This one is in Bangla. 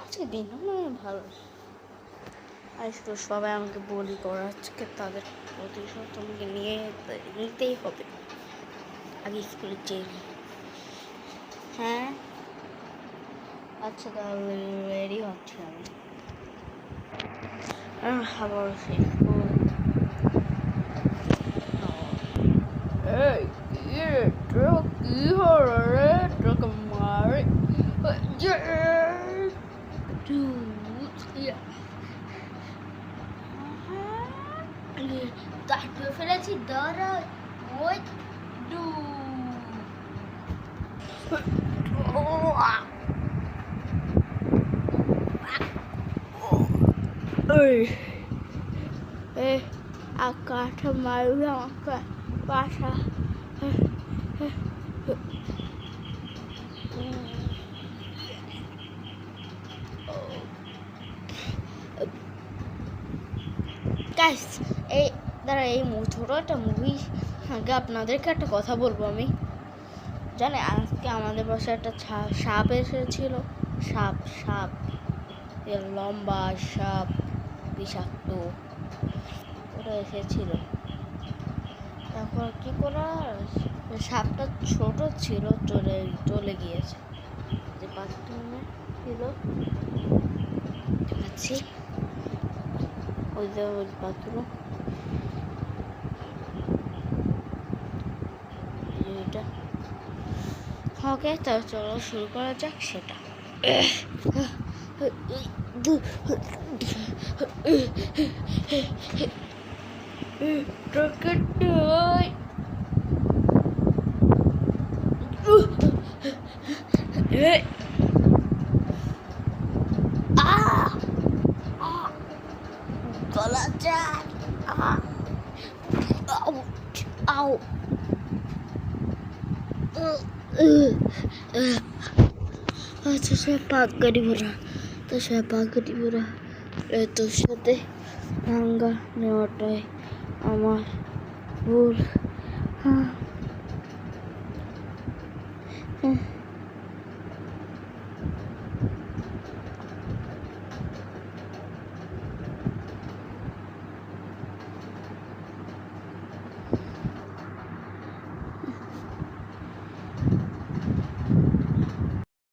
আজকে দিনটা নয় ভালো। আজকে সবাই আমাকে বলি আজকে তাদের প্রতিশোধ তোমাকে নিতেই হবে। আগে স্কুলে চেয়ে হ্যাঁ আচ্ছা তাহলে রেডি হচ্ছি আমি। আবার কি হলো রে তোকে মারে তাকে ফেলেছি দাঁড়া ওই ডু আকাশে মারবে আমাকে বাসা গাইস এই দাঁড়া এই ছোটো একটা মুভি আগে আপনাদেরকে একটা কথা বলবো আমি। জানে আজকে আমাদের পাশে একটা সাপ এসেছিল। সাপ সাপ লম্বা সাপ বিষাক্ত ওটা এসেছিল। তারপর কি করা সাপটা ছোট ছিল চলে গিয়েছে। যে বাথরুমে ছিল আছি ওই যে ওই বাথরুম এটা। ওকে তো চলো শুরু করা যাক সেটা। গলা চাট আউ আচ্ছা সে পাক গাড়ি ভরা তো সে পাক গাড়ি ভরা তোর সাথে ভাঙ্গা নেওয়াটাই আমার ভুল।